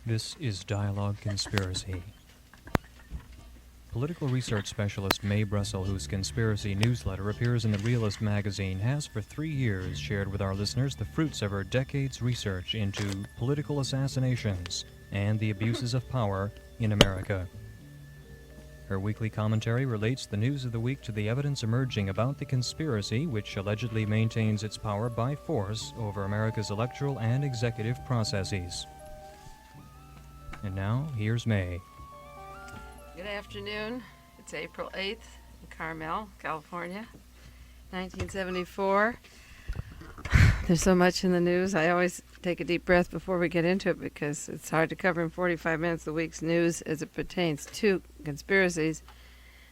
This is Dialogue Conspiracy. Political research specialist Mae Brussels, whose conspiracy newsletter appears in the Realist magazine, has for 3 years shared with our listeners the fruits of her decades' research into political assassinations and the abuses of power in America. Her weekly commentary relates the news of the week to the evidence emerging about the conspiracy which allegedly maintains its power by force over America's electoral and executive processes. And now, here's Mae. Good afternoon. It's April 8th in Carmel, California, 1974. There's so much in the news. I always take a deep breath before we get into it because it's hard to cover in 45 minutes the week's news as it pertains to conspiracies.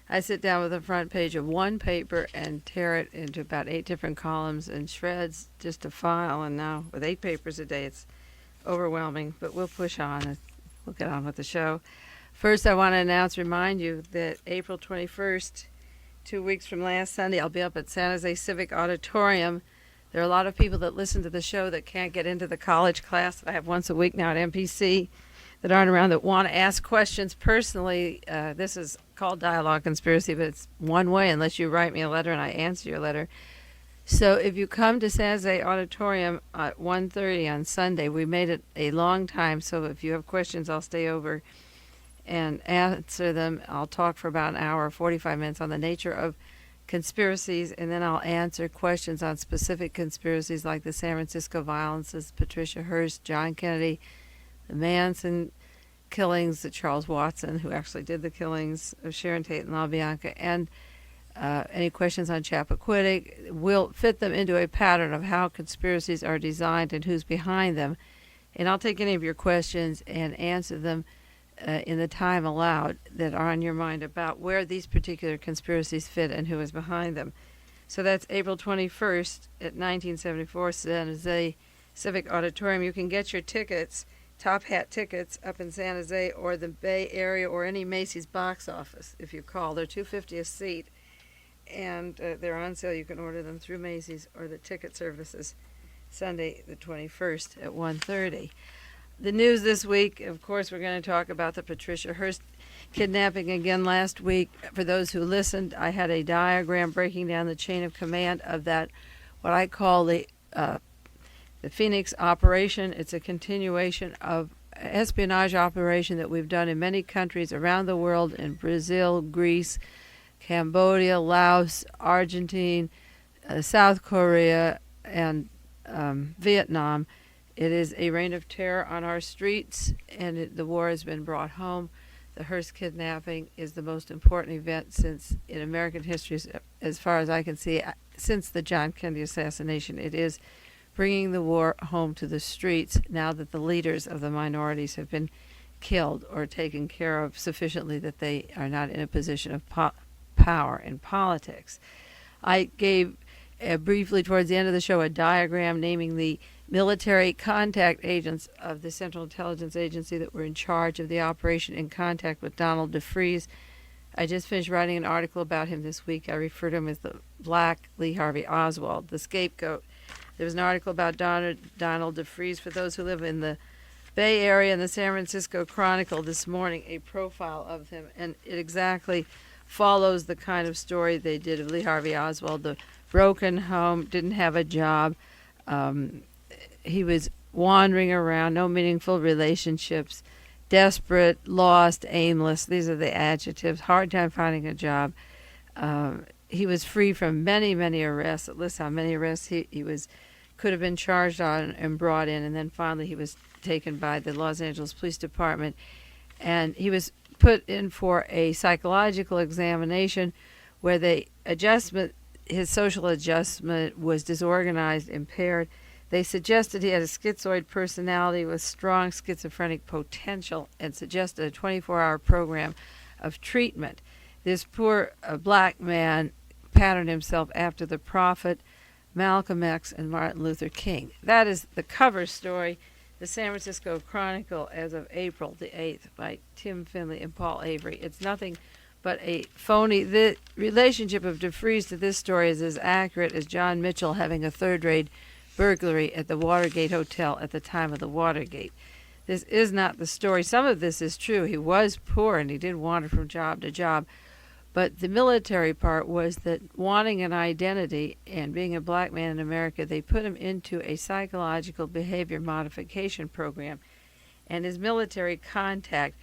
I sit down with the front page of one paper and tear it into about 8 different columns and shreds just to file. And now with 8 papers a day, it's overwhelming, but we'll push on and we'll get on with the show. First, I want to remind you that April 21st, 2 weeks from last Sunday, I'll be up at San Jose Civic Auditorium. There are a lot of people that listen to the show that can't get into the college class that I have once a week now at MPC that aren't around that want to ask questions personally. This is called Dialogue Conspiracy, but it's one way unless you write me a letter and I answer your letter. So if you come to San Jose Auditorium at 1:30 on Sunday, we made it a long time, so if you have questions, I'll stay over and answer them. I'll talk for about an hour, 45 minutes on the nature of conspiracies, and then I'll answer questions on specific conspiracies like the San Francisco violences, Patricia Hearst, John Kennedy, the Manson killings, the Charles Watson, who actually did the killings of Sharon Tate and LaBianca, and any questions on Chappaquiddick. We'll fit them into a pattern of how conspiracies are designed and who's behind them. And I'll take any of your questions and answer them in the time allowed that are on your mind about where these particular conspiracies fit and who is behind them. So that's April 21st at 1974 San Jose Civic Auditorium. You can get your tickets, top hat tickets, up in San Jose or the Bay Area or any Macy's box office if you call. They're $250 a seat, and they're on sale. You can order them through Macy's or the ticket services Sunday the 21st at 1:30. The news this week, of course, we're going to talk about the Patricia Hearst kidnapping again. Last week, for those who listened, I had a diagram breaking down the chain of command of that, what I call the Phoenix operation. It's a continuation of espionage operation that we've done in many countries around the world, in Brazil, Greece, Cambodia, Laos, Argentina, South Korea, and Vietnam. It is a reign of terror on our streets, and the war has been brought home. The Hearst kidnapping is the most important event in American history, as far as I can see, since the John Kennedy assassination. It is bringing the war home to the streets now that the leaders of the minorities have been killed or taken care of sufficiently that they are not in a position of power in politics. I gave briefly towards the end of the show a diagram naming the military contact agents of the Central Intelligence Agency that were in charge of the operation in contact with Donald DeFries. I just finished writing an article about him this week. I refer to him as the Black Lee Harvey Oswald, the scapegoat. There was an article about Donald DeFries for those who live in the Bay Area in the San Francisco Chronicle this morning, a profile of him, and it exactly follows the kind of story they did of Lee Harvey Oswald, the broken home, didn't have a job. He was wandering around, no meaningful relationships, desperate, lost, aimless. These are the adjectives. Hard time finding a job. He was free from many, many arrests. It lists how many arrests he could have been charged on and brought in, and then finally he was taken by the Los Angeles Police Department, and he was put in for a psychological examination where his social adjustment was disorganized, impaired. They suggested he had a schizoid personality with strong schizophrenic potential and suggested a 24-hour program of treatment. This poor black man patterned himself after the Prophet, Malcolm X, and Martin Luther King. That is the cover story, the San Francisco Chronicle, as of April the 8th, by Tim Finley and Paul Avery. It's nothing but a phony. The relationship of DeFries to this story is as accurate as John Mitchell having a third-rate burglary at the Watergate Hotel at the time of the Watergate. this is not the story. Some of this is true. He was poor and he did wander from job to job. But the military part was that wanting an identity and being a black man in America, they put him into a psychological behavior modification program. And his military contact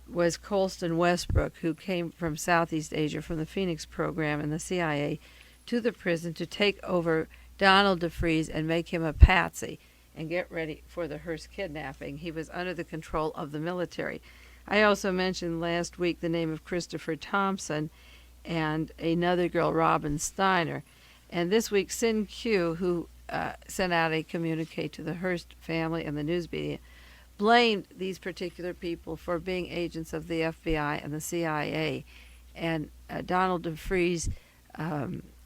was Colston Westbrook, who came from Southeast Asia from the Phoenix program and the CIA to the prison to take over Donald DeFries and make him a patsy and get ready for the Hearst kidnapping. He was under the control of the military. I also mentioned last week the name of Christopher Thompson and another girl, Robin Steiner. And this week, Sin Q, who sent out a communique to the Hearst family and the news media, blamed these particular people for being agents of the FBI and the CIA. And Donald DeFries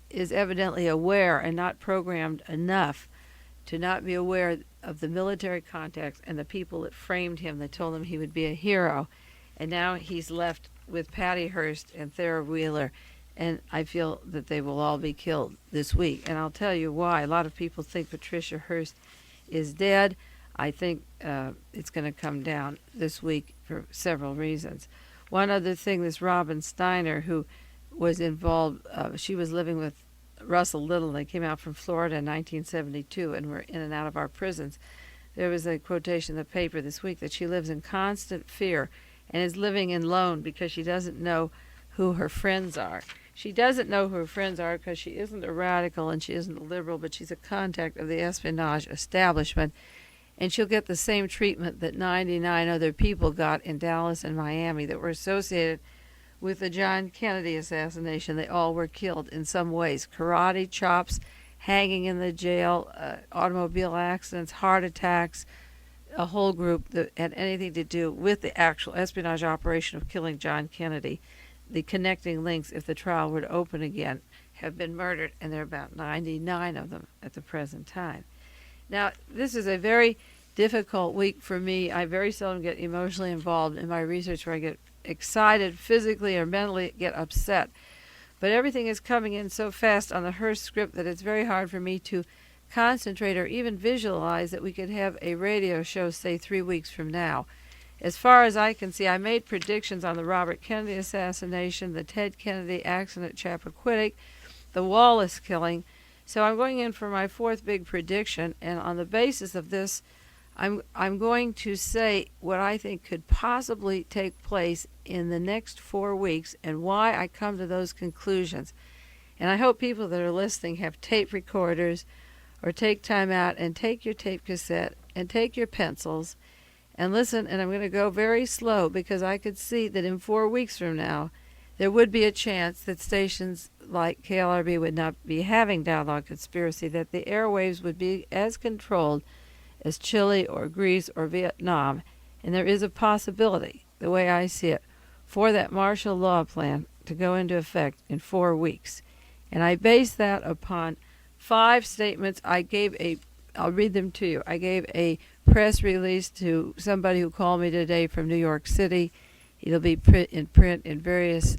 is evidently aware and not programmed enough to not be aware of the military contacts and the people that framed him, that told him he would be a hero. And now he's left with Patty Hearst and Thera Wheeler, and I feel that they will all be killed this week. And I'll tell you why. A lot of people think Patricia Hearst is dead. I think it's going to come down this week for several reasons. One other thing, this Robin Steiner, who was involved, she was living with Russell Little. They came out from Florida in 1972 and were in and out of our prisons. There was a quotation in the paper this week that she lives in constant fear and is living in lone because she doesn't know who her friends are. She doesn't know who her friends are because she isn't a radical and she isn't a liberal, but she's a contact of the espionage establishment. And she'll get the same treatment that 99 other people got in Dallas and Miami that were associated with the John Kennedy assassination. They all were killed in some ways. Karate chops, hanging in the jail, automobile accidents, heart attacks, a whole group that had anything to do with the actual espionage operation of killing John Kennedy. The connecting links, if the trial were to open again, have been murdered, and there are about 99 of them at the present time. Now, this is a very difficult week for me. I very seldom get emotionally involved in my research where I get excited physically or mentally, get upset. But everything is coming in so fast on the Hearst script that it's very hard for me to concentrate or even visualize that we could have a radio show, say, 3 weeks from now. As far as I can see, I made predictions on the Robert Kennedy assassination, the Ted Kennedy accident at Chappaquiddick, the Wallace killing. So I'm going in for my fourth big prediction, and on the basis of this, I'm going to say what I think could possibly take place in the next 4 weeks and why I come to those conclusions. And I hope people that are listening have tape recorders or take time out and take your tape cassette and take your pencils and listen. And I'm going to go very slow because I could see that in 4 weeks from now, there would be a chance that stations like KLRB would not be having Dialogue Conspiracy, that the airwaves would be as controlled as Chile or Greece or Vietnam. And there is a possibility, the way I see it, for that martial law plan to go into effect in 4 weeks. And I base that upon 5 statements. I'll read them to you. I gave a press release to somebody who called me today from New York City. It'll be in print in various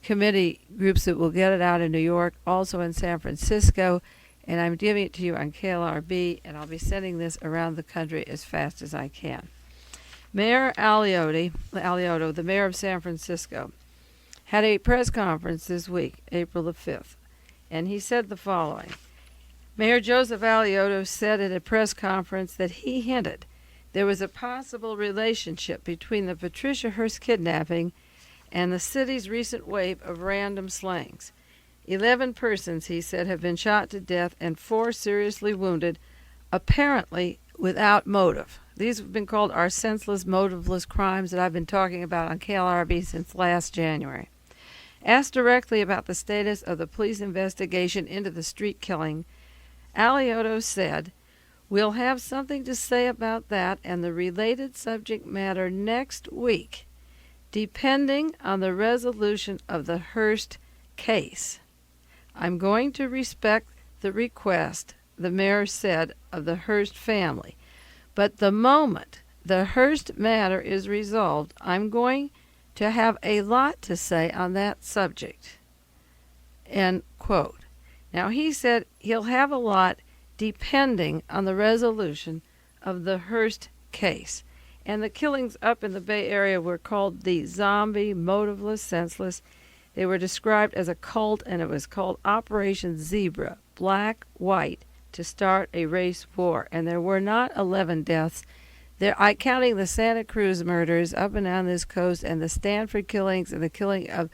committee groups that will get it out in New York, also in San Francisco, and I'm giving it to you on KLRB, and I'll be sending this around the country as fast as I can. Mayor Alioto, the mayor of San Francisco, had a press conference this week, April the 5th, and he said the following. Mayor Joseph Alioto said at a press conference that he hinted there was a possible relationship between the Patricia Hearst kidnapping and the city's recent wave of random slayings. 11 persons, he said, have been shot to death and 4 seriously wounded, apparently without motive. These have been called our senseless, motiveless crimes that I've been talking about on KLRB since last January. Asked directly about the status of the police investigation into the street killing, Alioto said, "We'll have something to say about that and the related subject matter next week, depending on the resolution of the Hearst case. I'm going to respect the request," the mayor said, "of the Hearst family. But the moment the Hearst matter is resolved, I'm going to have a lot to say on that subject." End quote. Now, he said he'll have a lot depending on the resolution of the Hearst case. And the killings up in the Bay Area were called the zombie, motiveless, senseless. They were described as a cult, and it was called Operation Zebra, black, white, to start a race war. And there were not 11 deaths. Counting the Santa Cruz murders up and down this coast, and the Stanford killings, and the killing of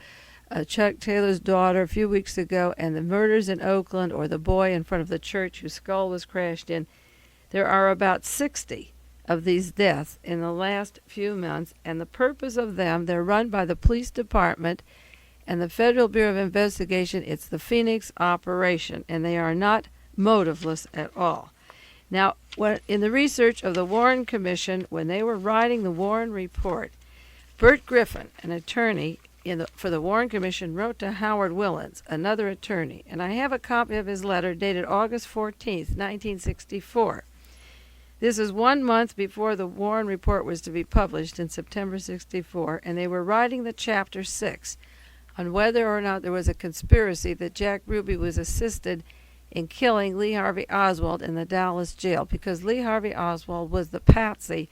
Chuck Taylor's daughter a few weeks ago, and the murders in Oakland, or the boy in front of the church whose skull was crashed in. There are about 60 of these deaths in the last few months, and the purpose of them, they're run by the police department and the Federal Bureau of Investigation. It's the Phoenix operation, and they are not motiveless at all. Now, in the research of the Warren Commission, when they were writing the Warren Report, Bert Griffin, an attorney for the Warren Commission, wrote to Howard Willans, another attorney, and I have a copy of his letter dated August 14th, 1964. This is 1 month before the Warren Report was to be published in September 64, and they were writing the Chapter 6 on whether or not there was a conspiracy that Jack Ruby was assisted in killing Lee Harvey Oswald in the Dallas jail, because Lee Harvey Oswald was the patsy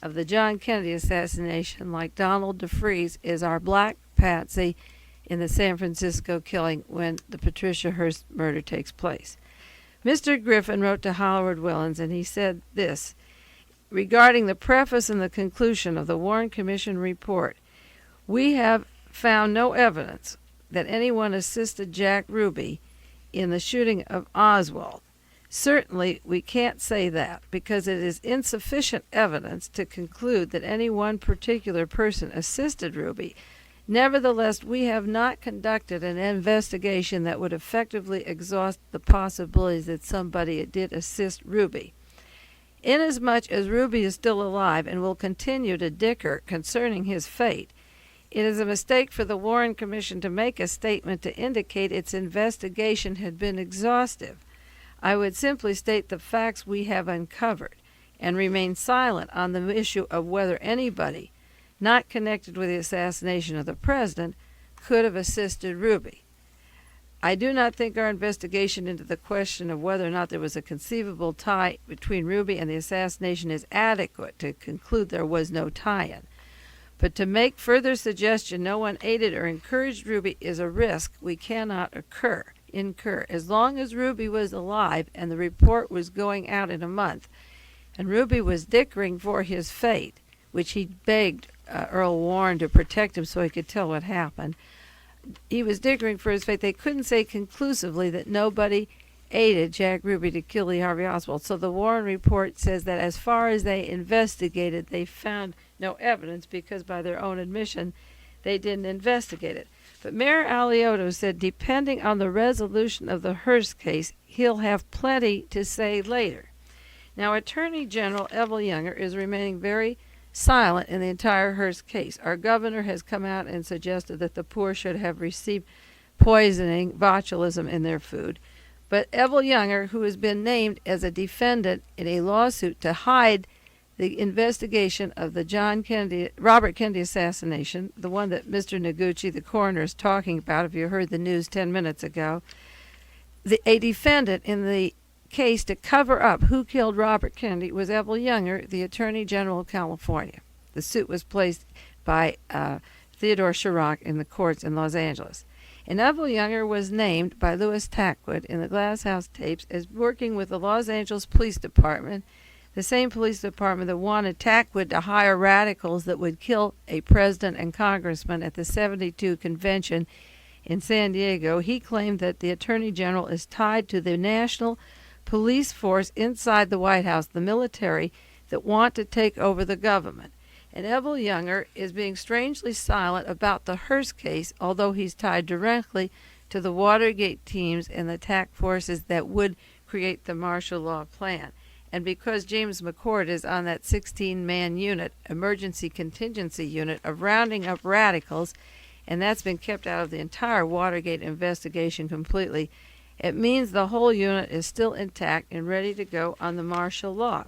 of the John Kennedy assassination, like Donald DeFries is our black patsy in the San Francisco killing when the Patricia Hearst murder takes place. Mr. Griffin wrote to Howard Willans, and he said this regarding the preface and the conclusion of the Warren Commission report: "We have found no evidence that anyone assisted Jack Ruby in the shooting of Oswald. Certainly, we can't say that, because it is insufficient evidence to conclude that any one particular person assisted Ruby. Nevertheless, we have not conducted an investigation that would effectively exhaust the possibilities that somebody did assist Ruby. Inasmuch as Ruby is still alive and will continue to dicker concerning his fate, it is a mistake for the Warren Commission to make a statement to indicate its investigation had been exhaustive. I would simply state the facts we have uncovered and remain silent on the issue of whether anybody not connected with the assassination of the president could have assisted Ruby. I do not think our investigation into the question of whether or not there was a conceivable tie between Ruby and the assassination is adequate to conclude there was no tie-in. But to make further suggestion no one aided or encouraged Ruby is a risk we cannot incur. As long as Ruby was alive and the report was going out in a month, and Ruby was dickering for his fate, which he begged Earl Warren to protect him so he could tell what happened, he was dickering for his fate. They couldn't say conclusively that nobody aided Jack Ruby to kill Lee Harvey Oswald. So the Warren report says that as far as they investigated, they found no evidence, because by their own admission, they didn't investigate it. But Mayor Alioto said depending on the resolution of the Hearst case, he'll have plenty to say later. Now, Attorney General Evelyn Younger is remaining very silent in the entire Hearst case. Our governor has come out and suggested that the poor should have received poisoning, botulism in their food. But Evelyn Younger, who has been named as a defendant in a lawsuit to hide the investigation of the Robert Kennedy assassination, the one that Mr. Noguchi, the coroner, is talking about, if you heard the news 10 minutes ago, a defendant in the case to cover up who killed Robert Kennedy was Evelyn Younger, the Attorney General of California. The suit was placed by Theodore Chirac in the courts in Los Angeles. And Evelyn Younger was named by Louis Tackwood in the Glass House tapes as working with the Los Angeles Police Department, the same police department that wanted Tackwood to hire radicals that would kill a president and congressman at the 72 convention in San Diego. He claimed that the Attorney General is tied to the national police force inside the White House, the military, that want to take over the government. And Evelyn Younger is being strangely silent about the Hearst case, although he's tied directly to the Watergate teams and the attack forces that would create the martial law plan. And because James McCord is on that 16-man unit, emergency contingency unit, of rounding up radicals, and that's been kept out of the entire Watergate investigation completely, it means the whole unit is still intact and ready to go on the martial law.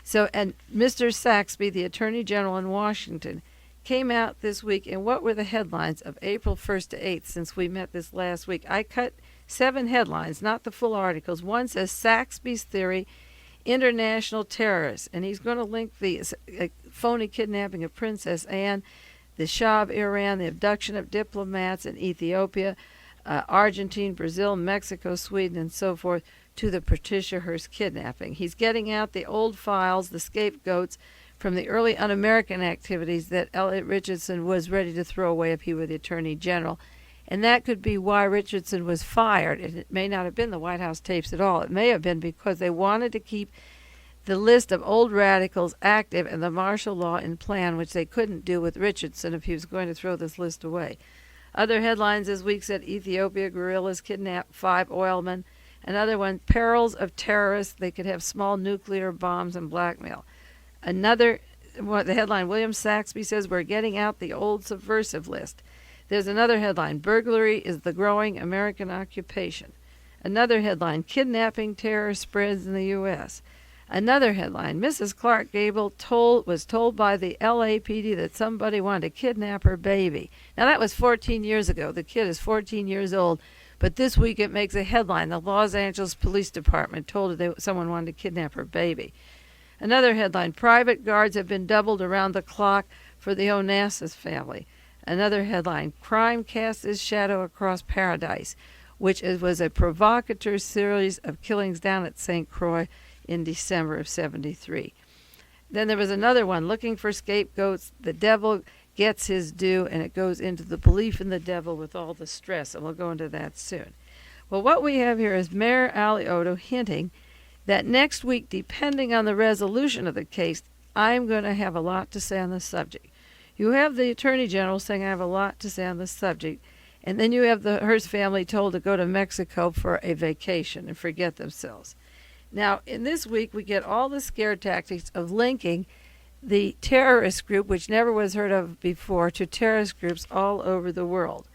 So, and Mr. Saxby, the Attorney General in Washington, came out this week, and what were the headlines of April 1st to 8th since we met this last week? I cut 7 headlines, not the full articles. One says Saxby's theory international terrorist. And he's going to link the phony kidnapping of Princess Anne, the Shah of Iran, the abduction of diplomats in Ethiopia, Argentina, Brazil, Mexico, Sweden, and so forth, to the Patricia Hearst kidnapping. He's getting out the old files, the scapegoats from the early un-American activities that Elliot Richardson was ready to throw away if he were the Attorney General. And that could be why Richardson was fired. And it may not have been the White House tapes at all. It may have been because they wanted to keep the list of old radicals active and the martial law in plan, which they couldn't do with Richardson if he was going to throw this list away. Other headlines this week said Ethiopia guerrillas kidnap 5 oilmen. Another one, perils of terrorists. They could have small nuclear bombs and blackmail. Another, the headline, William Saxby says we're getting out the old subversive list. There's another headline, burglary is the growing American occupation. Another headline, kidnapping terror spreads in the U.S. Another headline, Mrs. Clark Gable was told by the LAPD that somebody wanted to kidnap her baby. Now that was 14 years ago. The kid is 14 years old. But this week it makes a headline. The Los Angeles Police Department told her someone wanted to kidnap her baby. Another headline, private guards have been doubled around the clock for the Onassis family. Another headline, crime casts its shadow across paradise, which was a provocateur series of killings down at St. Croix in December of 73. Then there was another one, looking for scapegoats. The devil gets his due, and it goes into the belief in the devil with all the stress, and we'll go into that soon. Well, what we have here is Mayor Alioto hinting that next week, depending on the resolution of the case, I'm going to have a lot to say on the subject. You have the Attorney General saying I have a lot to say on the subject, and then you have the Hearst family told to go to Mexico for a vacation and forget themselves. Now, in this week, we get all the scare tactics of linking the terrorist group, which never was heard of before, to terrorist groups all over the world.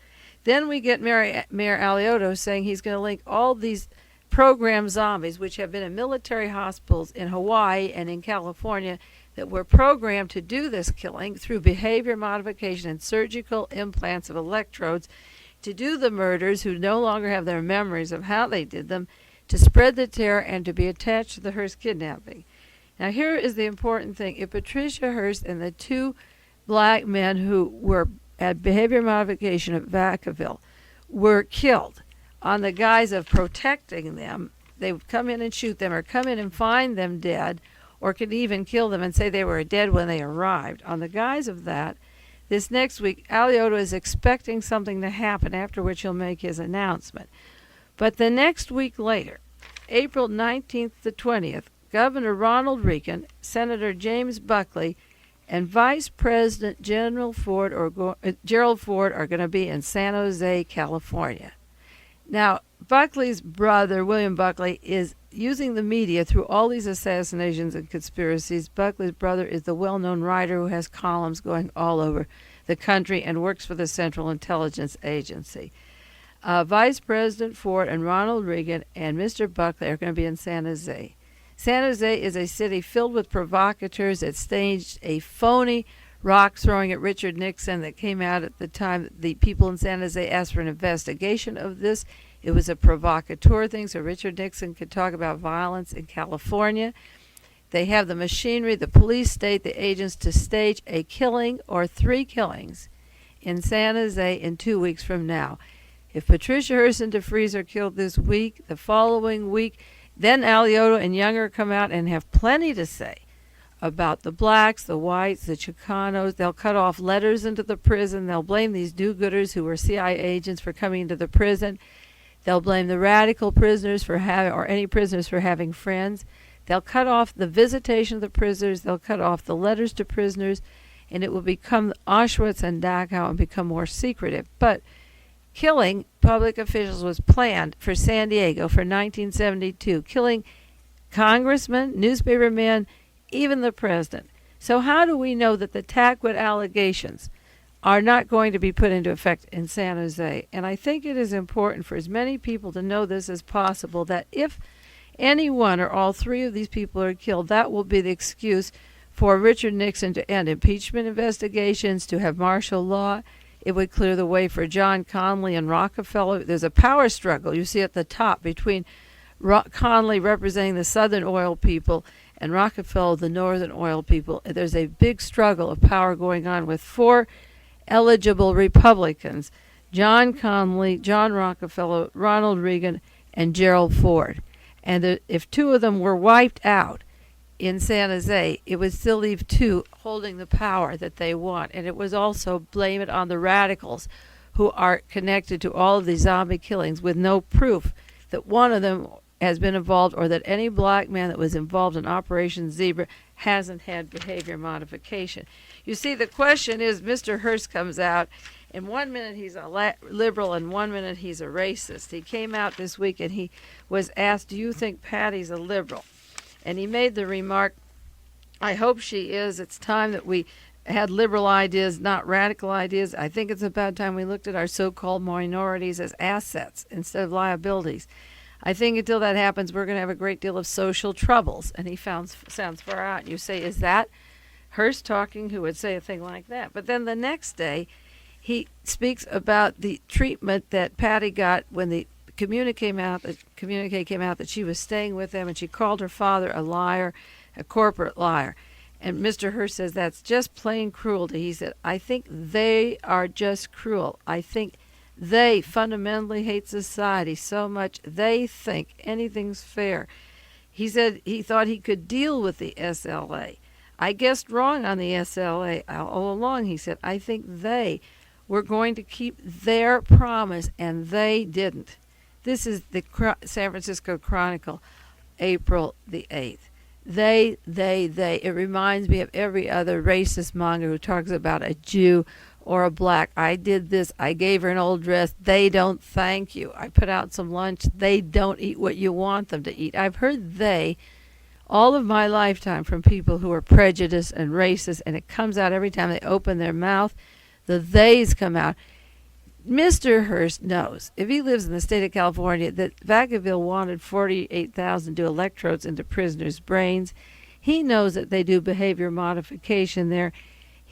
Then we get Mayor Alioto saying he's going to link all these program zombies, which have been in military hospitals in Hawaii and in California, that were programmed to do this killing through behavior modification and surgical implants of electrodes to do the murders, who no longer have their memories of how they did them, to spread the terror and to be attached to the Hearst kidnapping. Now here is the important thing. If Patricia Hearst and the 2 black men who were at behavior modification at Vacaville were killed on the guise of protecting them, they would come in and shoot them or come in and find them dead, or could even kill them and say they were dead when they arrived. On the guise of that, this next week, Alioto is expecting something to happen, after which he'll make his announcement. But the next week later, April 19th to 20th, Governor Ronald Reagan, Senator James Buckley, and Vice President Gerald Ford are going to be in San Jose, California. Now, Buckley's brother, William Buckley, is using the media through all these assassinations and conspiracies. Buckley's brother is the well-known writer who has columns going all over the country and works for the Central Intelligence Agency. Vice President Ford and Ronald Reagan and Mr. Buckley are going to be in San Jose. San Jose is a city filled with provocateurs that staged a phony rock throwing at Richard Nixon that came out at the time the people in San Jose asked for an investigation of this. It was a provocateur thing so Richard Nixon could talk about violence in California. They have the machinery, the police state, the agents to stage a killing or 3 killings in San Jose in 2 weeks from now. If Patricia Hearst and DeFries are killed this week, the following week, then Alioto and Younger come out and have plenty to say about the blacks, the whites, the Chicanos. They'll cut off letters into the prison. They'll blame these do-gooders who were CIA agents for coming into the prison. They'll blame the radical prisoners for having, or any prisoners for having friends. They'll cut off the visitation of the prisoners. They'll cut off the letters to prisoners, and it will become Auschwitz and Dachau and become more secretive. But killing public officials was planned for San Diego for 1972, killing congressmen, newspapermen, even the president. So how do we know that the Taquid allegations are not going to be put into effect in San Jose? And I think it is important for as many people to know this as possible, that if any one or all 3 of these people are killed, that will be the excuse for Richard Nixon to end impeachment investigations, to have martial law. It would clear the way for John Connally and Rockefeller. There's a power struggle, you see at the top, between Conley representing the Southern oil people, and Rockefeller the Northern oil people. There's a big struggle of power going on with 4 eligible Republicans: John Conley, John Rockefeller, Ronald Reagan, and Gerald Ford. And if 2 of them were wiped out in San Jose, it would still leave 2 holding the power that they want. And it was also blame it on the radicals who are connected to all of these zombie killings with no proof that one of them has been involved, or that any black man that was involved in Operation Zebra hasn't had behavior modification. You see, the question is, Mr. Hearst comes out, and 1 minute he's a liberal and 1 minute he's a racist. He came out this week and he was asked, do you think Patty's a liberal? And he made the remark, I hope she is. It's time that we had liberal ideas, not radical ideas. I think it's about time we looked at our so-called minorities as assets instead of liabilities. I think until that happens, we're going to have a great deal of social troubles. And he sounds far out. You say, is that Hearst talking, who would say a thing like that? But then the next day, he speaks about the treatment that Patty got when the communique came out that she was staying with them, and she called her father a liar, a corporate liar. And Mr. Hearst says that's just plain cruelty. He said, I think they are just cruel. I think they fundamentally hate society so much they think anything's fair. He said he thought he could deal with the SLA. I guessed wrong on the SLA all along. He said, I think they were going to keep their promise, and they didn't. This is the San Francisco Chronicle, April the 8th. They. It reminds me of every other racist monger who talks about a Jew or a black. I did this. I gave her an old dress. They don't thank you. I put out some lunch. They don't eat what you want them to eat. I've heard they all of my lifetime from people who are prejudiced and racist, and it comes out every time they open their mouth. The theys come out. Mr. Hearst knows, if he lives in the state of California, that Vacaville wanted 48,000 to do electrodes into prisoners' brains. He knows that they do behavior modification there.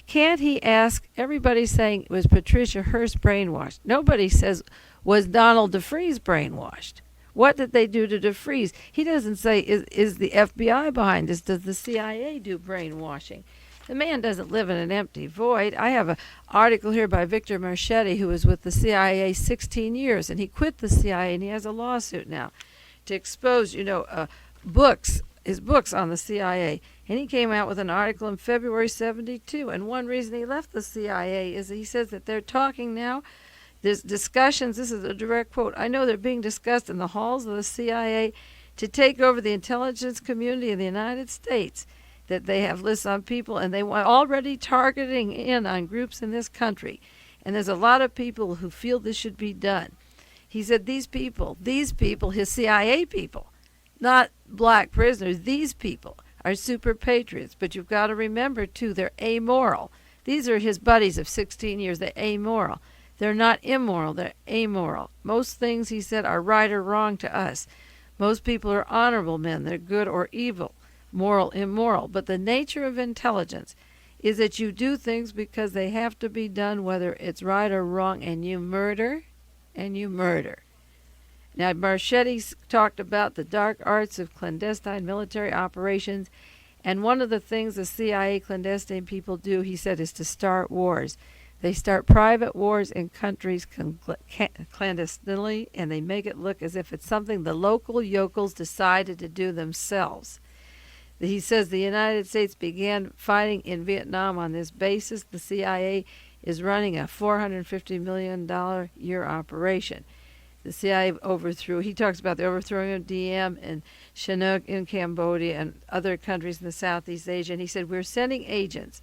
Can't he ask? Everybody's saying, was Patricia Hearst brainwashed? Nobody says, was Donald DeFries brainwashed? What did they do to DeFries? He doesn't say, is the FBI behind this? Does the CIA do brainwashing? The man doesn't live in an empty void. I have an article here by Victor Marchetti, who was with the CIA 16 years, and he quit the CIA, and he has a lawsuit now to expose, books, his books on the CIA. And he came out with an article in February 72, and one reason he left the CIA is that he says that they're talking now. There's discussions, this is a direct quote, I know they're being discussed in the halls of the CIA to take over the intelligence community in the United States, that they have lists on people, and they were already targeting in on groups in this country. And there's a lot of people who feel this should be done. He said these people, his CIA people, not black prisoners, these people are super patriots. But you've got to remember, too, they're amoral. These are his buddies of 16 years. They're amoral. They're not immoral. They're amoral. Most things, he said, are right or wrong to us. Most people are honorable men. They're good or evil, moral, immoral. But the nature of intelligence is that you do things because they have to be done, whether it's right or wrong, and you murder, and you murder. Now, Marchetti talked about the dark arts of clandestine military operations, and one of the things the CIA clandestine people do, he said, is to start wars. They start private wars in countries clandestinely, and they make it look as if it's something the local yokels decided to do themselves. He says the United States began fighting in Vietnam on this basis. The CIA is running a $450 million year operation. The CIA overthrew, he talks about the overthrowing of Diem and Chinook in Cambodia and other countries in the Southeast Asia. And he said, we're sending agents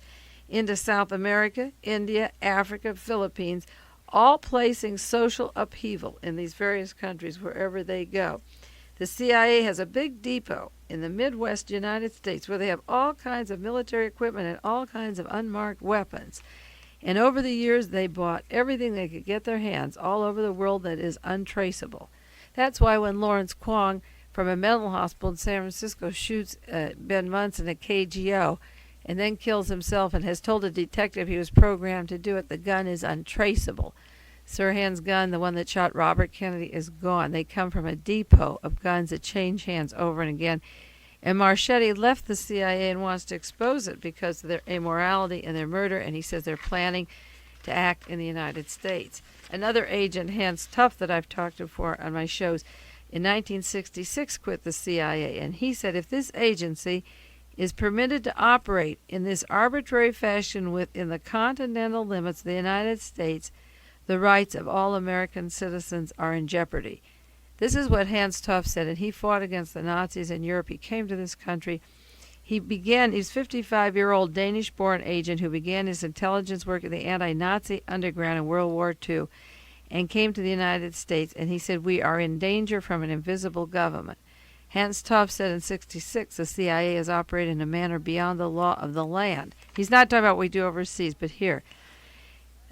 into South America, India, Africa, Philippines, all placing social upheaval in these various countries wherever they go. The CIA has a big depot in the Midwest United States where they have all kinds of military equipment and all kinds of unmarked weapons. And over the years, they bought everything they could get their hands all over the world that is untraceable. That's why when Lawrence Kwong from a mental hospital in San Francisco shoots Ben Munson at KGO and then kills himself and has told a detective he was programmed to do it, the gun is untraceable. Sirhan's gun, the one that shot Robert Kennedy, is gone. They come from a depot of guns that change hands over and again. And Marchetti left the CIA and wants to expose it because of their immorality and their murder, and he says they're planning to act in the United States. Another agent, Hans Tuff, that I've talked to before on my shows, in 1966 quit the CIA, and he said if this agency is permitted to operate in this arbitrary fashion within the continental limits of the United States, the rights of all American citizens are in jeopardy. This is what Hans Tuff said, and he fought against the Nazis in Europe. He came to this country. He's 55-year-old Danish-born agent who began his intelligence work in the anti-Nazi underground in World War II and came to the United States, and he said, we are in danger from an invisible government. Hans Tuff said in 1966 the CIA is operating in a manner beyond the law of the land. He's not talking about what we do overseas, but here.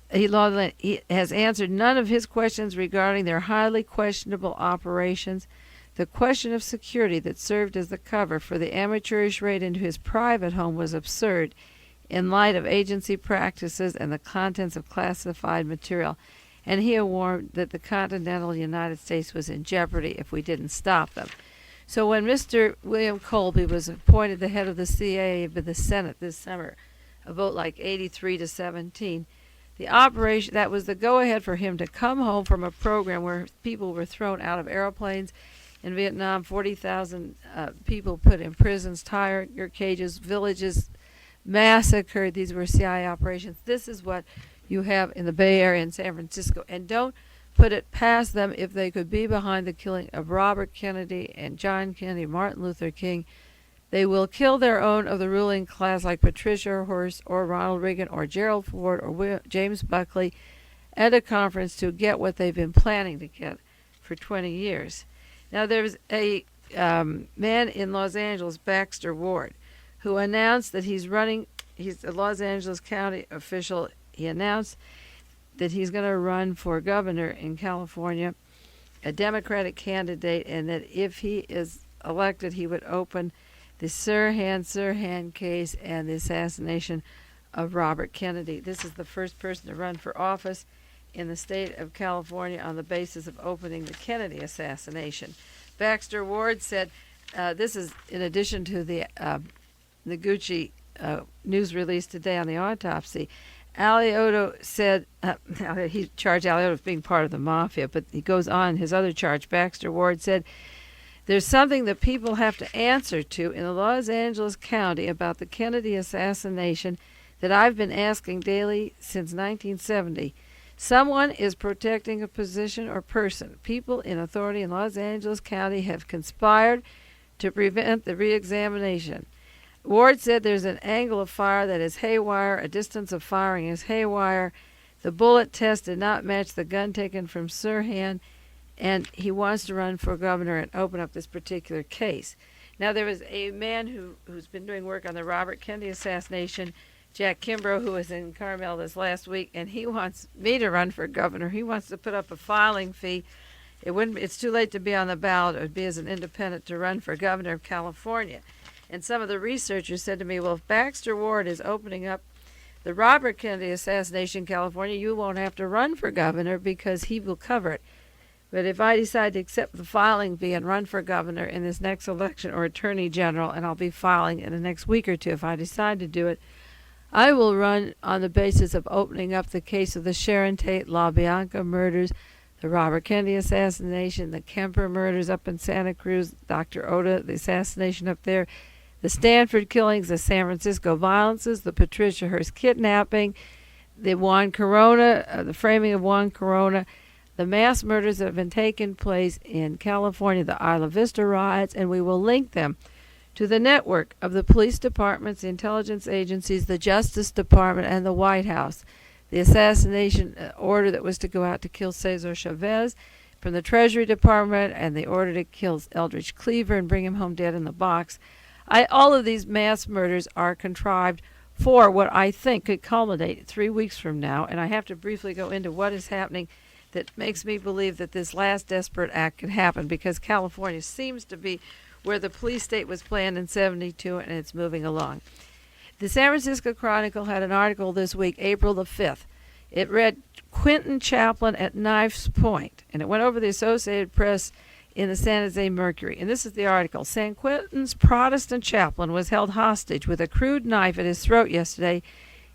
He has answered none of his questions regarding their highly questionable operations. The question of security that served as the cover for the amateurish raid into his private home was absurd in light of agency practices and the contents of classified material. And he warned that the continental United States was in jeopardy if we didn't stop them. So when Mr. William Colby was appointed the head of the CIA by the Senate this summer, a vote like 83-17, the operation, that was the go-ahead for him to come home from a program where people were thrown out of airplanes. In Vietnam, 40,000 people put in prisons, tiger cages, villages massacred. These were CIA operations. This is what you have in the Bay Area and San Francisco. And don't put it past them if they could be behind the killing of Robert Kennedy and John Kennedy, Martin Luther King. They will kill their own of the ruling class like Patricia Hearst or Ronald Reagan or Gerald Ford or James Buckley at a conference to get what they've been planning to get for 20 years. Now, there's a man in Los Angeles, Baxter Ward, who announced that he's running. He's a Los Angeles County official. He announced that he's going to run for governor in California, a Democratic candidate, and that if he is elected, he would open the Sirhan case and the assassination of Robert Kennedy. This is the first person to run for office in the state of California on the basis of opening the Kennedy assassination. Baxter Ward said, this is in addition to the Gucci news release today on the autopsy. Alioto said, he charged Alioto with being part of the mafia, but he goes on his other charge. Baxter Ward said, there's something that people have to answer to in the Los Angeles County about the Kennedy assassination that I've been asking daily since 1970. Someone is protecting a position or person. People in authority in Los Angeles County have conspired to prevent the reexamination. Ward said there's an angle of fire that is haywire, a distance of firing is haywire. The bullet test did not match the gun taken from Sirhan, and he wants to run for governor and open up this particular case. Now, there was a man who's been doing work on the Robert Kennedy assassination, Jack Kimbrough, who was in Carmel this last week, and he wants me to run for governor. He wants to put up a filing fee. It's too late to be on the ballot. It would be as an independent to run for governor of California. And some of the researchers said to me, well, if Baxter Ward is opening up the Robert Kennedy assassination in California, you won't have to run for governor because he will cover it. But if I decide to accept the filing fee and run for governor in this next election or attorney general, and I'll be filing in the next week or two if I decide to do it, I will run on the basis of opening up the case of the Sharon Tate LaBianca murders, the Robert Kennedy assassination, the Kemper murders up in Santa Cruz, Dr. Oda, the assassination up there, the Stanford killings, the San Francisco violences, the Patricia Hearst kidnapping, the Juan Corona, the framing of Juan Corona, the mass murders that have been taking place in California, the Isla Vista riots, and we will link them to the network of the police departments, the intelligence agencies, the Justice Department, and the White House. The assassination order that was to go out to kill Cesar Chavez from the Treasury Department, and the order to kill Eldridge Cleaver and bring him home dead in the box. All of these mass murders are contrived for what I think could culminate 3 weeks from now, and I have to briefly go into what is happening that makes me believe that this last desperate act could happen, because California seems to be where the police state was planned in 72, and it's moving along. The San Francisco Chronicle had an article this week, April the 5th. It read Quentin Chaplin at knife's point, and it went over the Associated Press in the San Jose Mercury. And this is the article. San Quentin's Protestant chaplain was held hostage with a crude knife at his throat yesterday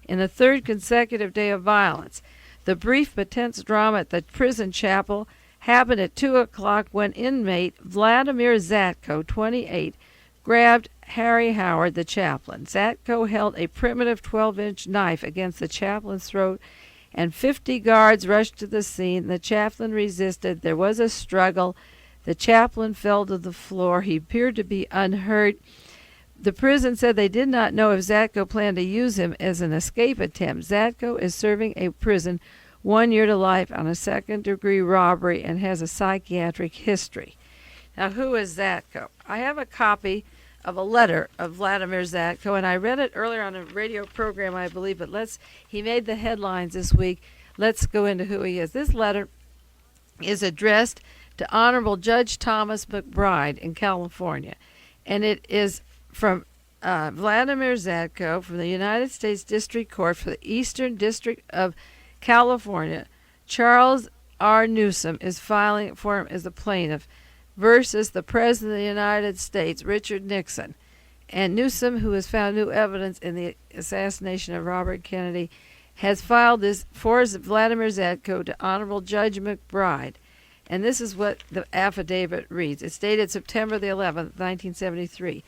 in a third consecutive day of violence. The brief but tense drama at the prison chapel happened at 2 o'clock when inmate Vladimir Zatko, 28, grabbed Harry Howard, the chaplain. Zatko held a primitive 12-inch knife against the chaplain's throat, and 50 guards rushed to the scene. The chaplain resisted. There was a struggle. The chaplain fell to the floor. He appeared to be unhurt. The prison said they did not know if Zatko planned to use him as an escape attempt. Zatko is serving a prison 1 year to life on a second-degree robbery and has a psychiatric history. Now, who is Zatko? I have a copy of a letter of Vladimir Zatko, and I read it earlier on a radio program, I believe, but he made the headlines this week. Let's go into who he is. This letter is addressed to Honorable Judge Thomas McBride in California, and it is from Vladimir Zatko from the United States District Court for the Eastern District of California. Charles R. Newsom is filing for him as the plaintiff versus the President of the United States, Richard Nixon. And Newsom, who has found new evidence in the assassination of Robert Kennedy, has filed this for Vladimir Zatko to Honorable Judge McBride. And this is what the affidavit reads. It's dated September the 11th, 1973.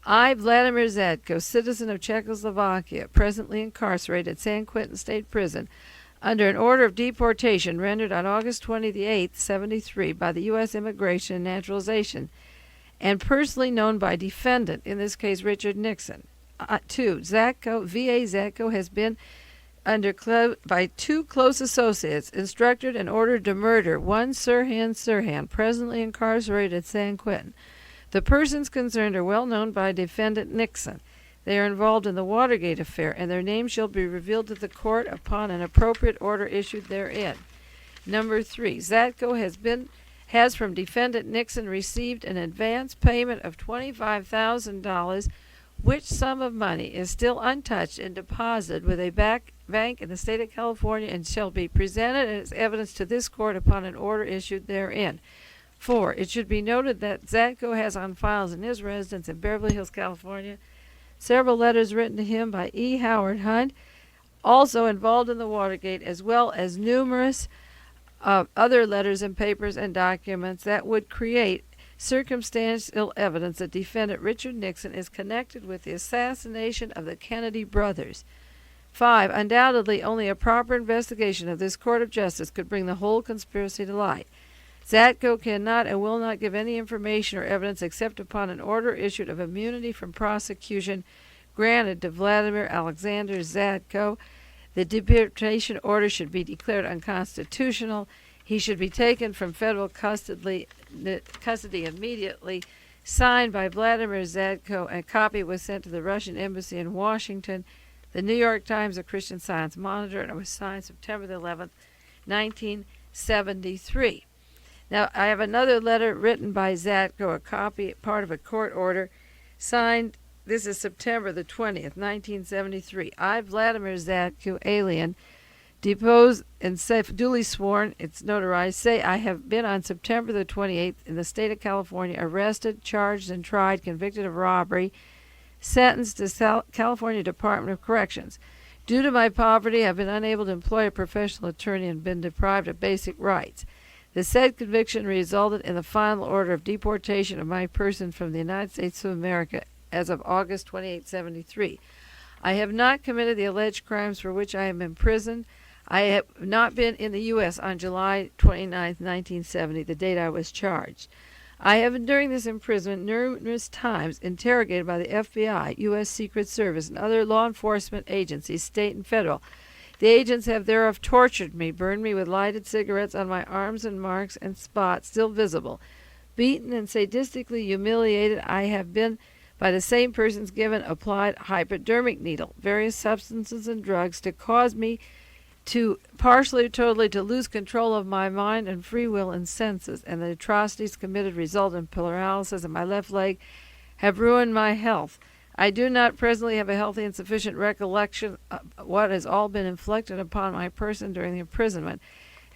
I, Vladimir Zatko, citizen of Czechoslovakia, presently incarcerated at San Quentin State Prison, under an order of deportation rendered on August 28, 73, by the U.S. Immigration and Naturalization, and personally known by defendant, in this case Richard Nixon. 2. Zatko, V.A. Zatko has been by two close associates, instructed and ordered to murder one Sirhan Sirhan, presently incarcerated at San Quentin. The persons concerned are well known by defendant Nixon. They are involved in the Watergate affair, and their names shall be revealed to the court upon an appropriate order issued therein. Number 3, Zatko has from defendant Nixon received an advance payment of $25,000, which sum of money is still untouched and deposited with a bank in the state of California and shall be presented as evidence to this court upon an order issued therein. 4, it should be noted that Zatko has on files in his residence in Beverly Hills, California, several letters written to him by E. Howard Hunt, also involved in the Watergate, as well as numerous other letters and papers and documents that would create circumstantial evidence that defendant Richard Nixon is connected with the assassination of the Kennedy brothers. 5, undoubtedly only a proper investigation of this court of justice could bring the whole conspiracy to light. Zatko cannot and will not give any information or evidence except upon an order issued of immunity from prosecution granted to Vladimir Alexander Zatko. The deportation order should be declared unconstitutional. He should be taken from federal custody immediately. Signed by Vladimir Zatko, and a copy was sent to the Russian embassy in Washington, the New York Times, a Christian Science Monitor, and it was signed September the 11th, 1973. Now, I have another letter written by Zatko, a copy, part of a court order, signed, this is September the 20th, 1973. I, Vladimir Zatko, alien, deposed and duly sworn, it's notarized, say I have been on September the 28th in the state of California arrested, charged, and tried, convicted of robbery, sentenced to California Department of Corrections. Due to my poverty, I have been unable to employ a professional attorney and been deprived of basic rights. The said conviction resulted in the final order of deportation of my person from the United States of America as of August 28, 73. I have not committed the alleged crimes for which I am imprisoned. I have not been in the U.S. on July 29, 1970, the date I was charged. I have been during this imprisonment numerous times interrogated by the FBI, U.S. Secret Service, and other law enforcement agencies, state and federal. The agents have thereof tortured me, burned me with lighted cigarettes on my arms and marks and spots still visible. Beaten and sadistically humiliated, I have been by the same persons given applied hypodermic needle, various substances and drugs to cause me to partially or totally to lose control of my mind and free will and senses, and the atrocities committed result in paralysis of my left leg have ruined my health. I do not presently have a healthy and sufficient recollection of what has all been inflicted upon my person during the imprisonment,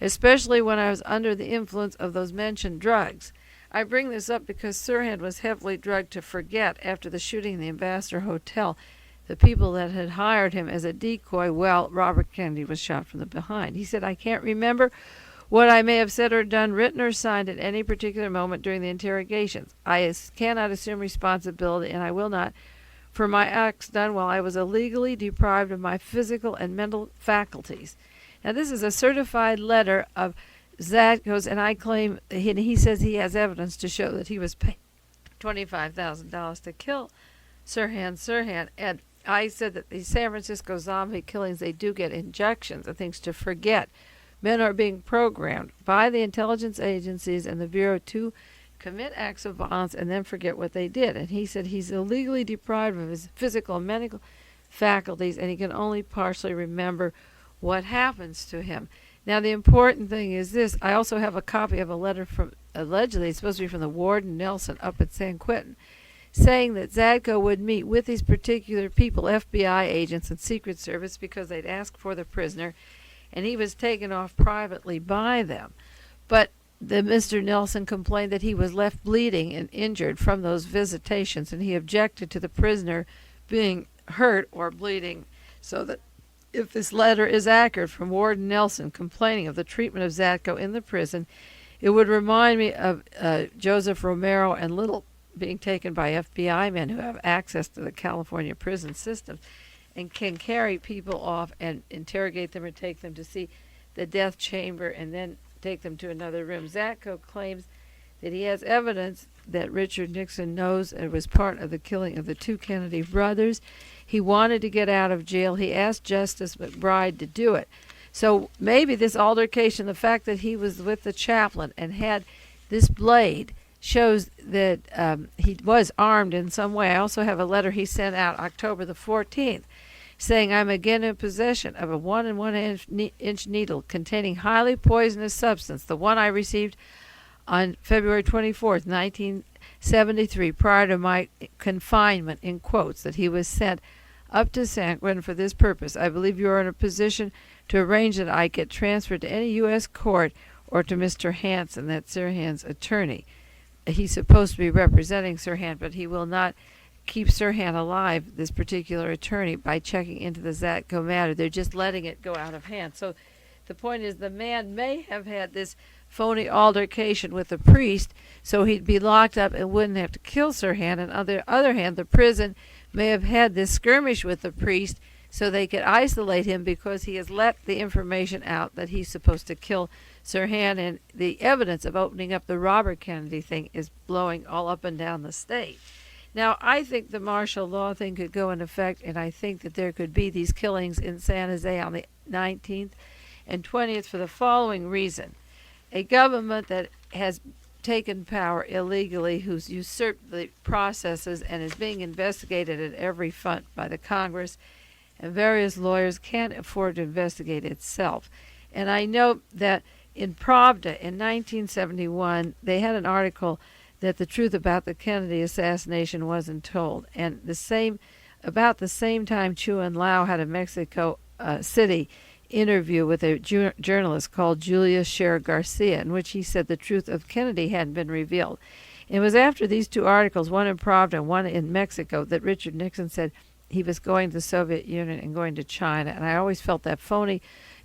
especially when I was under the influence of those mentioned drugs. I bring this up because Sirhan was heavily drugged to forget after the shooting in the Ambassador Hotel the people that had hired him as a decoy while Robert Kennedy was shot from the behind. He said, I can't remember what I may have said or done, written or signed at any particular moment during the interrogations. I cannot assume responsibility, and I will not, for my acts done while I was illegally deprived of my physical and mental faculties. Now, this is a certified letter of Zatko's, and I claim, he says he has evidence to show that he was paid $25,000 to kill Sirhan. And I said that these San Francisco zombie killings, they do get injections and things to forget. Men are being programmed by the intelligence agencies and the Bureau to commit acts of violence and then forget what they did. And he said he's illegally deprived of his physical and mental faculties, and he can only partially remember what happens to him. Now, the important thing is this. I also have a copy of a letter from, allegedly, it's supposed to be from the warden Nelson up at San Quentin, saying that Zatko would meet with these particular people, FBI agents and Secret Service, because they'd asked for the prisoner, and he was taken off privately by them. But the Mr. Nelson complained that he was left bleeding and injured from those visitations, and he objected to the prisoner being hurt or bleeding, so that if this letter is accurate from Warden Nelson complaining of the treatment of Zatko in the prison, it would remind me of Joseph Romero and Little being taken by FBI men who have access to the California prison system and can carry people off and interrogate them or take them to see the death chamber and then take them to another room. Zatko claims that he has evidence that Richard Nixon knows it was part of the killing of the two Kennedy brothers. He wanted to get out of jail. He asked Justice McBride to do it. So maybe this altercation, the fact that he was with the chaplain and had this blade, shows that he was armed in some way. I also have a letter he sent out October the 14th saying, I'm again in possession of a 1 1/2 inch needle containing highly poisonous substance, the one I received on February 24th, 1973, prior to my confinement, in quotes, that he was sent up to San Quentin for this purpose. I believe you are in a position to arrange that I get transferred to any U.S. court or to Mr. Hansen, that's Sirhan's attorney. He's supposed to be representing Sirhan, but he will not keep Sirhan alive, this particular attorney, by checking into the Zatko matter. They're just letting it go out of hand. So the point is the man may have had this phony altercation with the priest, so he'd be locked up and wouldn't have to kill Sirhan. And on the other hand, the prison may have had this skirmish with the priest so they could isolate him because he has let the information out that he's supposed to kill Sirhan, and the evidence of opening up the Robert Kennedy thing is blowing all up and down the state. Now, I think the martial law thing could go into effect, and I think that there could be these killings in San Jose on the 19th and 20th for the following reason. A government that has taken power illegally, who's usurped the processes and is being investigated at every front by the Congress, and various lawyers can't afford to investigate itself. And I know that in Pravda in 1971, they had an article that the truth about the Kennedy assassination wasn't told. And about the same time, Chu and Lau had a Mexico City interview with a journalist called Julius Scher Garcia, in which he said the truth of Kennedy hadn't been revealed. It was after these two articles, one in Pravda and one in Mexico, that Richard Nixon said he was going to the Soviet Union and going to China. And I always felt that phony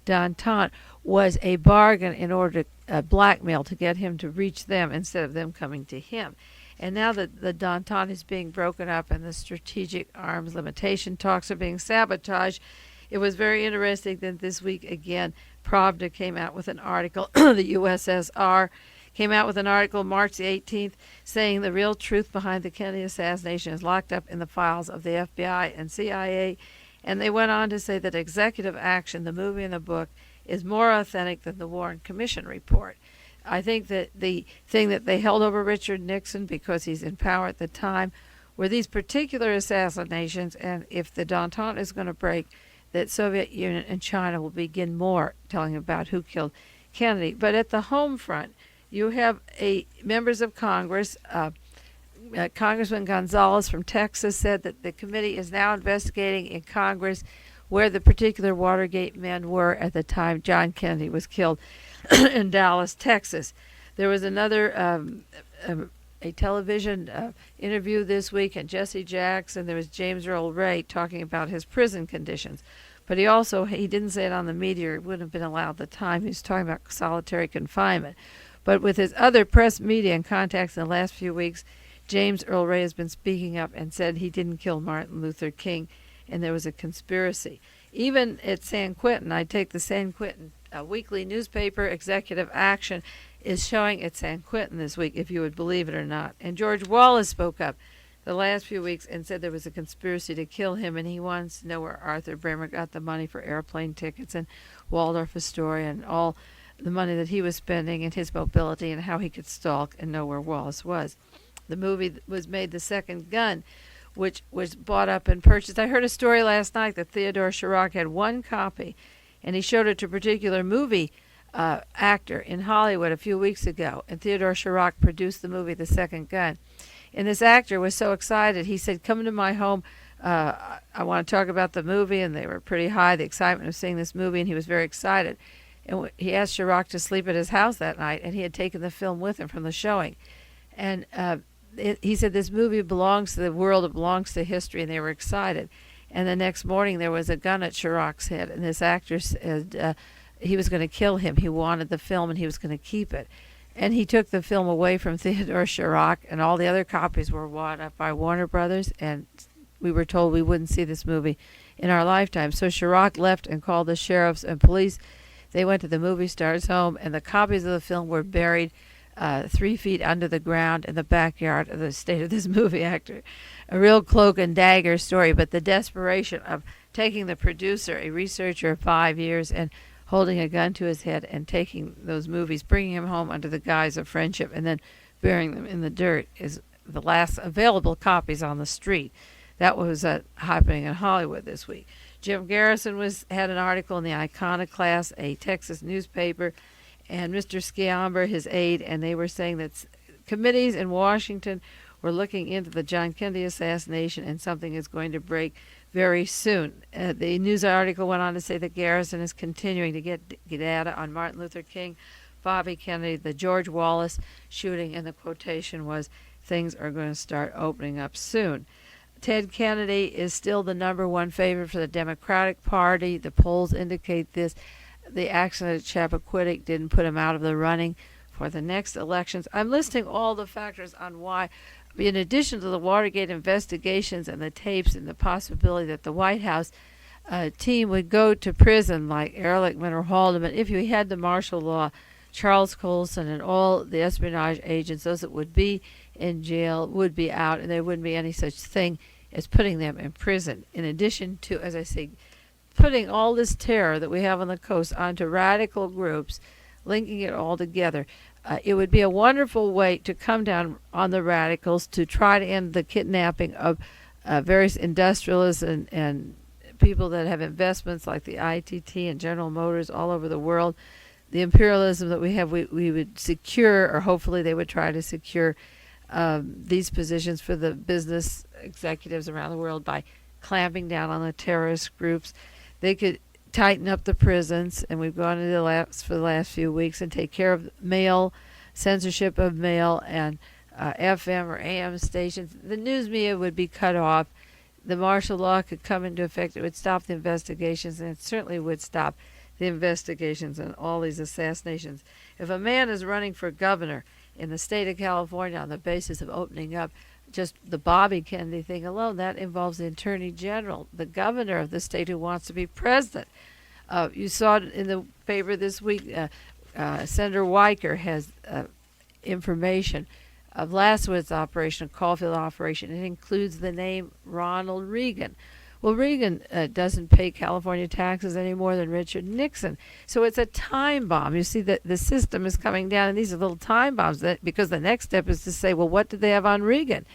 d'entente was a bargain in order to blackmail to get him to reach them instead of them coming to him. And now that the d'entente is being broken up and the strategic arms limitation talks are being sabotaged, it was very interesting that this week again Pravda came out with an article, the USSR came out with an article March the 18th saying the real truth behind the Kennedy assassination is locked up in the files of the FBI and CIA. And they went on to say that executive action, the movie and the book, is more authentic than the Warren Commission report. I think that the thing that they held over Richard Nixon because he's in power at the time were these particular assassinations, and if the d'entente is going to break, that Soviet Union and China will begin more telling about who killed Kennedy. But at the home front, you have members of Congress Congressman Gonzalez from Texas said that the committee is now investigating in Congress where the particular Watergate men were at the time John Kennedy was killed in Dallas, Texas. There was another a television interview this week, and Jesse Jackson, there was James Earl Ray talking about his prison conditions. But he didn't say it on the media, it wouldn't have been allowed at the time. He was talking about solitary confinement. But with his other press, media, and contacts in the last few weeks, James Earl Ray has been speaking up and said he didn't kill Martin Luther King, and there was a conspiracy. Even at San Quentin, I take the San Quentin weekly newspaper, Executive Action, is showing at San Quentin this week, if you would believe it or not. And George Wallace spoke up the last few weeks and said there was a conspiracy to kill him, and he wants to know where Arthur Bremer got the money for airplane tickets and Waldorf Astoria and all the money that he was spending and his mobility and how he could stalk and know where Wallace was. The movie was made The Second Gun, which was bought up and purchased. I heard a story last night that Theodore Chirac had one copy, and he showed it to a particular movie actor in Hollywood a few weeks ago, and Theodore Chirac produced the movie The Second Gun. And this actor was so excited, he said, "Come to my home, I want to talk about the movie," and they were pretty high, the excitement of seeing this movie, and he was very excited. And he asked Chirac to sleep at his house that night, and he had taken the film with him from the showing. And he said, "This movie belongs to the world, it belongs to history," and they were excited. And the next morning there was a gun at Chirac's head, and this actor said he was going to kill him. He wanted the film, and he was going to keep it. And he took the film away from Theodore Chirac, and all the other copies were bought up by Warner Brothers, and we were told we wouldn't see this movie in our lifetime. So Chirac left and called the sheriffs and police. They went to the movie star's home, and the copies of the film were buried 3 feet under the ground in the backyard of the estate of this movie actor. A real cloak and dagger story, but the desperation of taking the producer, a researcher of 5 years, and holding a gun to his head and taking those movies, bringing him home under the guise of friendship, and then burying them in the dirt is the last available copies on the street. That was happening in Hollywood this week. Jim Garrison had an article in the Iconoclast, a Texas newspaper, and Mr. Sciamber, his aide, and they were saying that committees in Washington were looking into the John Kennedy assassination, and something is going to break very soon. The news article went on to say that Garrison is continuing to get data on Martin Luther King, Bobby Kennedy, the George Wallace shooting, and the quotation was, "Things are going to start opening up soon." Ted Kennedy is still the #1 favorite for the Democratic Party. The polls indicate this. The action at Chappaquiddick didn't put him out of the running for the next elections. I'm listing all the factors on why, in addition to the Watergate investigations and the tapes and the possibility that the White House team would go to prison like Ehrlichman or Haldeman, if you had the martial law, Charles Colson and all the espionage agents, those that would be in jail, would be out, and there wouldn't be any such thing as putting them in prison. In addition to, as I say, putting all this terror that we have on the coast onto radical groups, linking it all together, it would be a wonderful way to come down on the radicals, to try to end the kidnapping of various industrialists and people that have investments like the ITT and General Motors all over the world. The imperialism that we have, we would secure, or hopefully they would try to secure these positions for the business executives around the world by clamping down on the terrorist groups. They could tighten up the prisons, and we've gone into for the last few weeks, and take care of mail, censorship of mail, and FM or AM stations. The news media would be cut off. The martial law could come into effect. It would stop the investigations, and it certainly would stop the investigations and all these assassinations. If a man is running for governor in the state of California on the basis of opening up just the Bobby Kennedy thing alone, that involves the Attorney General, the governor of the state who wants to be president. You saw it in the paper this week. Senator Weicker has information of last week's operation, a Caulfield operation. It includes the name Ronald Reagan. Well, Reagan doesn't pay California taxes any more than Richard Nixon. So it's a time bomb. You see that the system is coming down, and these are little time bombs, because the next step is to say, well, what did they have on Reagan?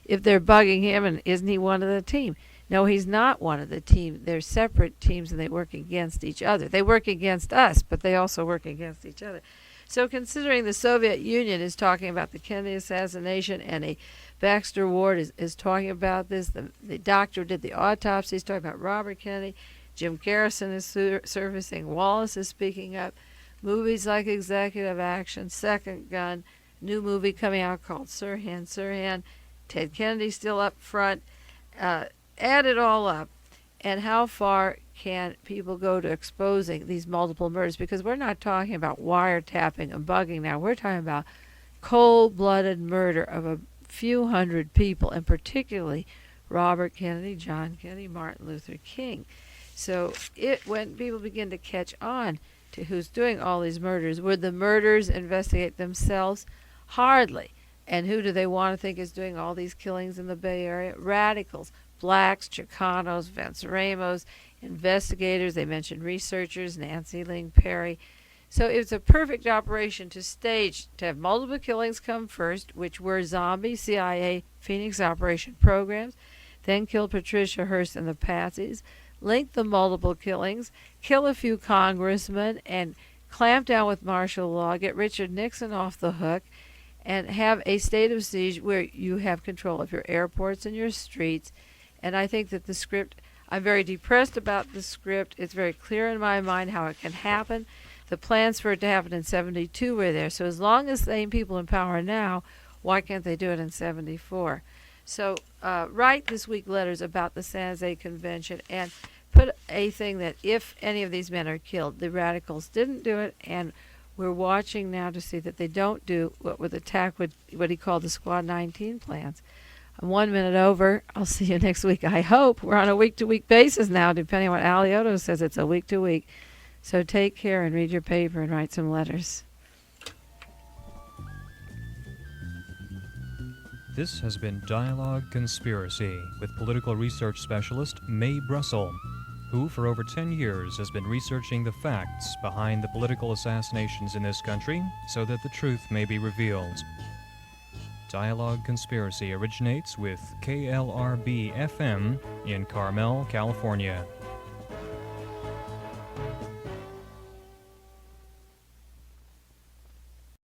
If they're bugging him, and isn't he one of the team? No, he's not one of the team. They're separate teams, and they work against each other. They work against us, but they also work against each other. So considering the Soviet Union is talking about the Kennedy assassination and a Baxter Ward is talking about this. The doctor did the autopsy. He's talking about Robert Kennedy. Jim Garrison is surfacing. Wallace is speaking up. Movies like Executive Action, Second Gun, new movie coming out called Sirhan. Ted Kennedy still up front. Add it all up. And how far can people go to exposing these multiple murders? Because we're not talking about wiretapping and bugging now. We're talking about cold-blooded murder of a few hundred people, and particularly Robert Kennedy, John Kennedy, Martin Luther King. So when people begin to catch on to who's doing all these murders, would the murderers investigate themselves? Hardly. And who do they want to think is doing all these killings in the Bay Area? Radicals, blacks, Chicanos, Venceremos, investigators. They mentioned researchers, Nancy Ling Perry. So it's a perfect operation to stage, to have multiple killings come first, which were zombie CIA Phoenix Operation programs, then kill Patricia Hearst and the Patsies, link the multiple killings, kill a few congressmen, and clamp down with martial law, get Richard Nixon off the hook, and have a state of siege where you have control of your airports and your streets. And I think that the script, I'm very depressed about the script. It's very clear in my mind how it can happen. The plans for it to happen in 72 were there. So as long as the same people in power now, why can't they do it in 74? So write this week letters about the San Jose Convention and put a thing that if any of these men are killed, the radicals didn't do it, and we're watching now to see that they don't do what would attack what he called the Squad 19 plans. I'm 1 minute over. I'll see you next week. I hope. We're on a week-to-week basis now, depending on what Alioto says. It's a week-to-week. So take care and read your paper and write some letters. This has been Dialogue Conspiracy with political research specialist Mae Brussels, who for over 10 years has been researching the facts behind the political assassinations in this country so that the truth may be revealed. Dialogue Conspiracy originates with KLRB-FM in Carmel, California.